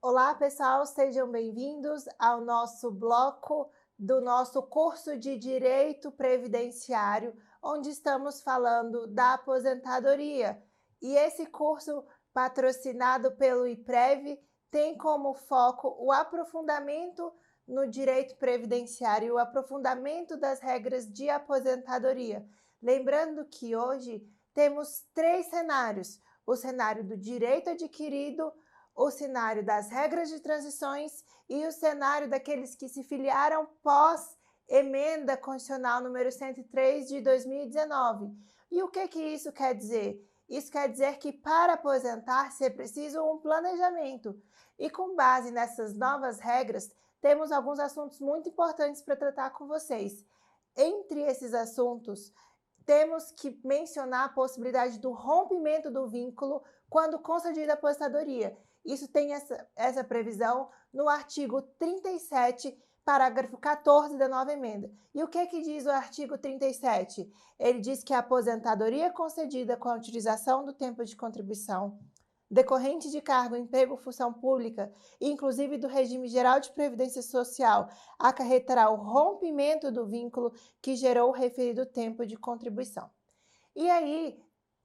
Olá, pessoal, sejam bem-vindos ao nosso bloco do nosso curso de Direito Previdenciário, onde estamos falando da aposentadoria. E esse curso, patrocinado pelo IPREV, tem como foco o aprofundamento no direito previdenciário, o aprofundamento das regras de aposentadoria. Lembrando que hoje temos 3 cenários: o cenário do direito adquirido, o cenário das regras de transições e o cenário daqueles que se filiaram pós emenda constitucional número 103 de 2019. E o que isso quer dizer? Isso quer dizer que para aposentar-se é preciso um planejamento. E com base nessas novas regras, temos alguns assuntos muito importantes para tratar com vocês. Entre esses assuntos, temos que mencionar a possibilidade do rompimento do vínculo quando concedida a aposentadoria. Isso tem essa previsão no artigo 37, parágrafo 14 da nova emenda. E o que diz o artigo 37? Ele diz que a aposentadoria concedida com a utilização do tempo de contribuição decorrente de cargo, emprego ou função pública, inclusive do regime geral de previdência social, acarretará o rompimento do vínculo que gerou o referido tempo de contribuição. E aí,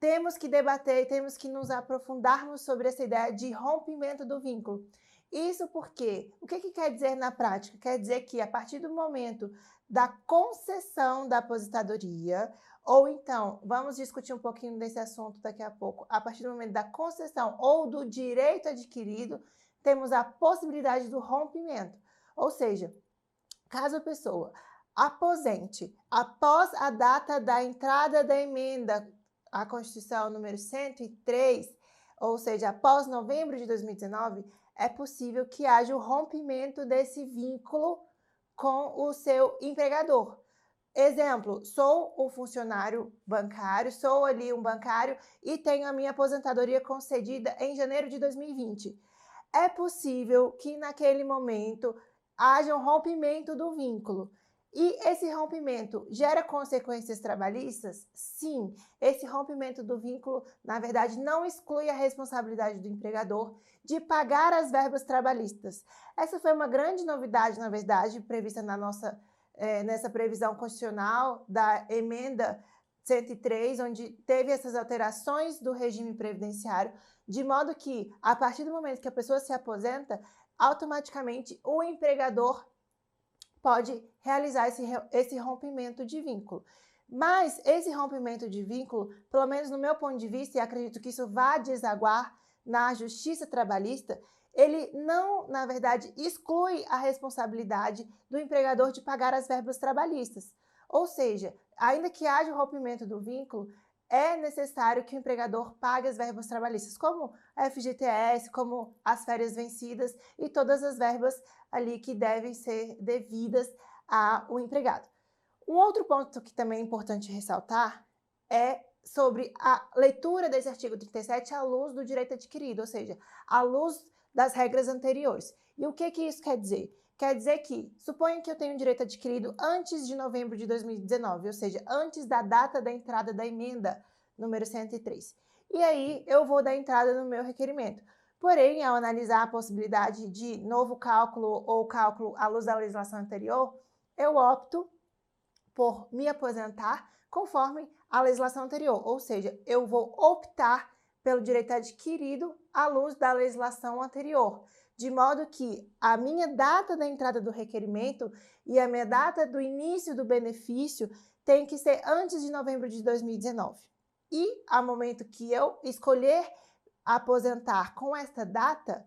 temos que debater, temos que nos aprofundarmos sobre essa ideia de rompimento do vínculo. Isso porque, o que quer dizer na prática? Quer dizer que a partir do momento da concessão da aposentadoria, ou então, vamos discutir um pouquinho desse assunto daqui a pouco, a partir do momento da concessão ou do direito adquirido, temos a possibilidade do rompimento. Ou seja, caso a pessoa aposente após a data da entrada da emenda à Constituição número 103, ou seja, após novembro de 2019, é possível que haja o rompimento desse vínculo com o seu empregador. Exemplo, sou um funcionário bancário, sou ali um bancário e tenho a minha aposentadoria concedida em janeiro de 2020. É possível que naquele momento haja um rompimento do vínculo. E esse rompimento gera consequências trabalhistas? Sim, esse rompimento do vínculo, na verdade, não exclui a responsabilidade do empregador de pagar as verbas trabalhistas. Essa foi uma grande novidade, na verdade, prevista nessa previsão constitucional da emenda 103, onde teve essas alterações do regime previdenciário, de modo que, a partir do momento que a pessoa se aposenta, automaticamente o empregador pode realizar esse rompimento de vínculo. Mas esse rompimento de vínculo, pelo menos no meu ponto de vista, e acredito que isso vá desaguar na justiça trabalhista, ele não, na verdade, exclui a responsabilidade do empregador de pagar as verbas trabalhistas. Ou seja, ainda que haja o rompimento do vínculo, é necessário que o empregador pague as verbas trabalhistas, como a FGTS, como as férias vencidas e todas as verbas ali que devem ser devidas ao empregado. Um outro ponto que também é importante ressaltar é sobre a leitura desse artigo 37 à luz do direito adquirido, ou seja, à luz das regras anteriores. E o que isso quer dizer? Quer dizer que, suponha que eu tenho um direito adquirido antes de novembro de 2019, ou seja, antes da data da entrada da emenda número 103. E aí eu vou dar entrada no meu requerimento. Porém, ao analisar a possibilidade de novo cálculo ou cálculo à luz da legislação anterior, eu opto por me aposentar conforme a legislação anterior, ou seja, eu vou optar pelo direito adquirido à luz da legislação anterior, de modo que a minha data da entrada do requerimento e a minha data do início do benefício tem que ser antes de novembro de 2019. E, ao momento que eu escolher aposentar com esta data,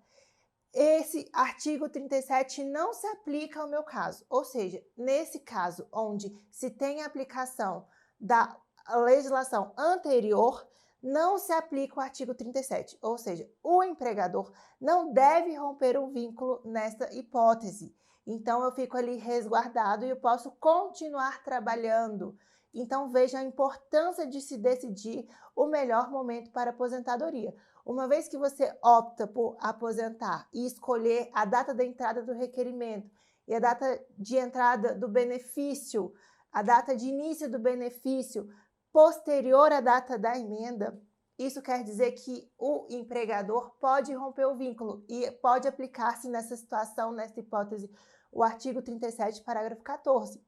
esse artigo 37 não se aplica ao meu caso. Ou seja, nesse caso onde se tem a aplicação da legislação anterior, não se aplica o artigo 37, ou seja, o empregador não deve romper o vínculo nessa hipótese. Então, eu fico ali resguardado e eu posso continuar trabalhando. Então, veja a importância de se decidir o melhor momento para a aposentadoria. Uma vez que você opta por aposentar e escolher a data da entrada do requerimento e a data de entrada do benefício, a data de início do benefício posterior à data da emenda, isso quer dizer que o empregador pode romper o vínculo e pode aplicar-se nessa situação, nessa hipótese, o artigo 37, parágrafo 14.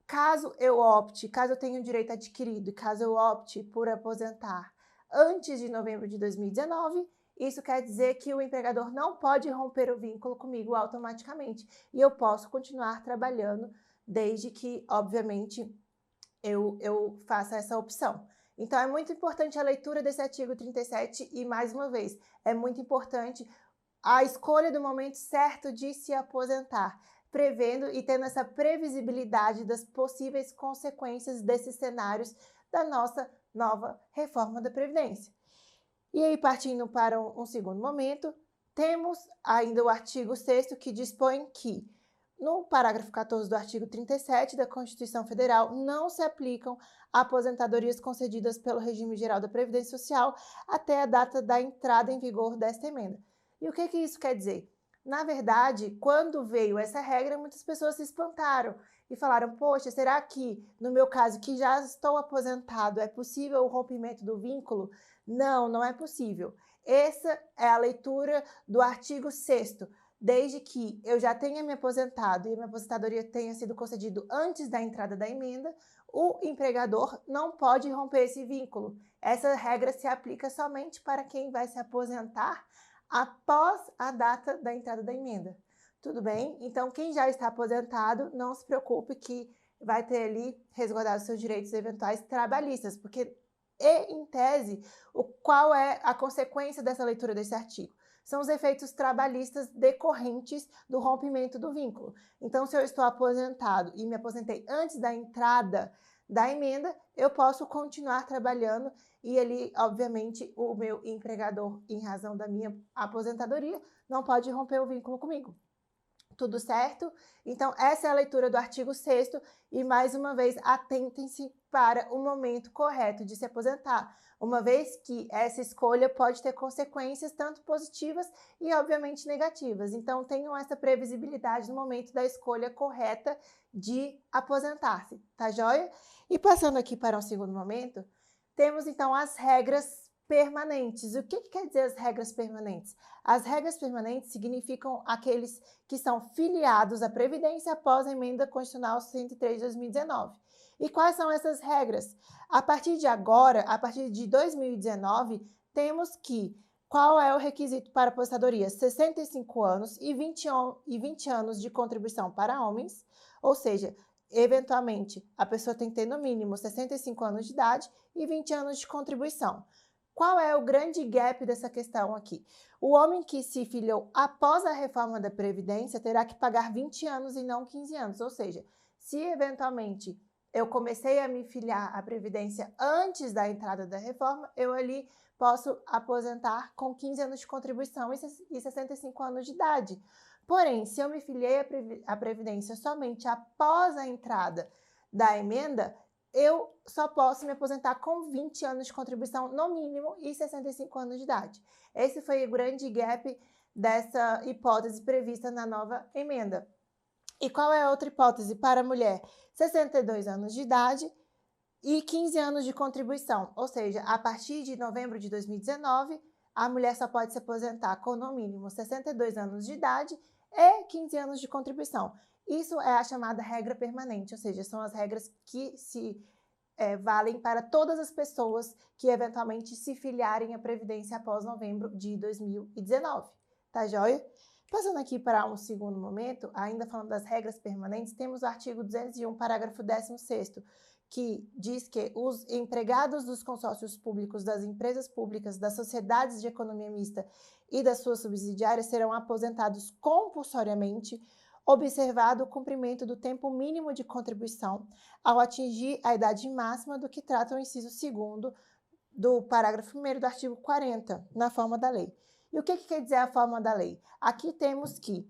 Caso eu tenha o direito adquirido, caso eu opte por aposentar antes de novembro de 2019, isso quer dizer que o empregador não pode romper o vínculo comigo automaticamente e eu posso continuar trabalhando desde que, obviamente, eu faça essa opção. Então, é muito importante a leitura desse artigo 37 e, mais uma vez, é muito importante a escolha do momento certo de se aposentar, prevendo e tendo essa previsibilidade das possíveis consequências desses cenários da nossa nova reforma da Previdência. E aí, partindo para um segundo momento, temos ainda o artigo 6º que dispõe que, no parágrafo 14 do artigo 37 da Constituição Federal, não se aplicam aposentadorias concedidas pelo regime geral da Previdência Social até a data da entrada em vigor desta emenda. E o que isso quer dizer? Na verdade, quando veio essa regra, muitas pessoas se espantaram e falaram, poxa, será que, no meu caso, que já estou aposentado, é possível o rompimento do vínculo? Não, não é possível. Essa é a leitura do artigo 6º. Desde que eu já tenha me aposentado e a minha aposentadoria tenha sido concedida antes da entrada da emenda, o empregador não pode romper esse vínculo. Essa regra se aplica somente para quem vai se aposentar após a data da entrada da emenda. Tudo bem? Então, quem já está aposentado, não se preocupe que vai ter ali resguardado seus direitos eventuais trabalhistas, porque, em tese, qual é a consequência dessa leitura desse artigo? São os efeitos trabalhistas decorrentes do rompimento do vínculo. Então, se eu estou aposentado e me aposentei antes da entrada da emenda, eu posso continuar trabalhando e ali, obviamente, o meu empregador, em razão da minha aposentadoria, não pode romper o vínculo comigo. Tudo certo? Então, essa é a leitura do artigo 6º e, mais uma vez, atentem-se para o momento correto de se aposentar, uma vez que essa escolha pode ter consequências tanto positivas e, obviamente, negativas. Então, tenham essa previsibilidade no momento da escolha correta de aposentar-se, tá joia? E passando aqui para um segundo momento, temos, então, as regras permanentes. O que quer dizer as regras permanentes? As regras permanentes significam aqueles que são filiados à Previdência após a Emenda Constitucional 103 de 2019. E quais são essas regras? A partir de agora, a partir de 2019, temos que qual é o requisito para aposentadoria? 65 anos e 20 anos de contribuição para homens, ou seja, eventualmente, a pessoa tem que ter no mínimo 65 anos de idade e 20 anos de contribuição. Qual é o grande gap dessa questão aqui? O homem que se filiou após a reforma da Previdência terá que pagar 20 anos e não 15 anos. Ou seja, se eventualmente eu comecei a me filiar à Previdência antes da entrada da reforma, eu ali posso aposentar com 15 anos de contribuição e 65 anos de idade. Porém, se eu me filiei à Previdência somente após a entrada da emenda, eu só posso me aposentar com 20 anos de contribuição no mínimo e 65 anos de idade. Esse foi o grande gap dessa hipótese prevista na nova emenda. E qual é a outra hipótese para a mulher? 62 anos de idade e 15 anos de contribuição. Ou seja, a partir de novembro de 2019, a mulher só pode se aposentar com no mínimo 62 anos de idade e 15 anos de contribuição. Isso é a chamada regra permanente, ou seja, são as regras que valem para todas as pessoas que eventualmente se filiarem à Previdência após novembro de 2019. Tá joia? Passando aqui para um segundo momento, ainda falando das regras permanentes, temos o artigo 201, parágrafo 16º, que diz que os empregados dos consórcios públicos, das empresas públicas, das sociedades de economia mista e das suas subsidiárias serão aposentados compulsoriamente, observado o cumprimento do tempo mínimo de contribuição ao atingir a idade máxima do que trata o inciso 2º do parágrafo 1º do artigo 40, na forma da lei. E o que quer dizer a forma da lei? Aqui temos que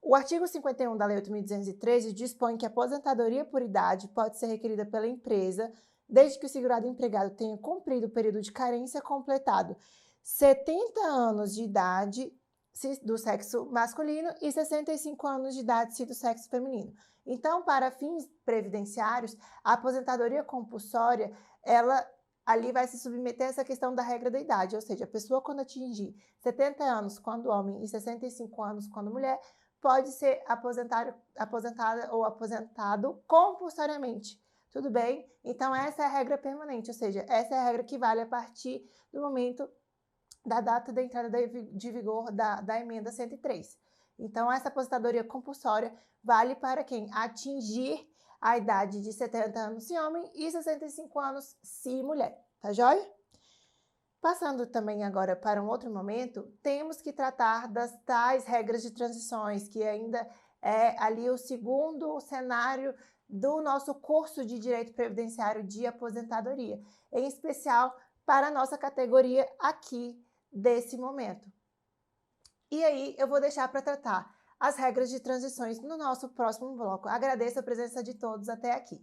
o artigo 51 da Lei 8.213 dispõe que a aposentadoria por idade pode ser requerida pela empresa desde que o segurado empregado tenha cumprido o período de carência completado 70 anos de idade do sexo masculino e 65 anos de idade do sexo feminino. Então, para fins previdenciários, a aposentadoria compulsória, ela ali vai se submeter a essa questão da regra da idade, ou seja, a pessoa quando atingir 70 anos quando homem e 65 anos quando mulher, pode ser aposentada ou aposentado compulsoriamente. Tudo bem? Então, essa é a regra permanente, ou seja, essa é a regra que vale a partir do momento da data da entrada de vigor da emenda 103. Então, essa aposentadoria compulsória vale para quem atingir a idade de 70 anos se homem e 65 anos se mulher, tá joia? Passando também agora para um outro momento, temos que tratar das tais regras de transições, que ainda é ali o segundo cenário do nosso curso de Direito Previdenciário de Aposentadoria, em especial para a nossa categoria aqui desse momento. E aí eu vou deixar para tratar as regras de transições no nosso próximo bloco. Agradeço a presença de todos até aqui.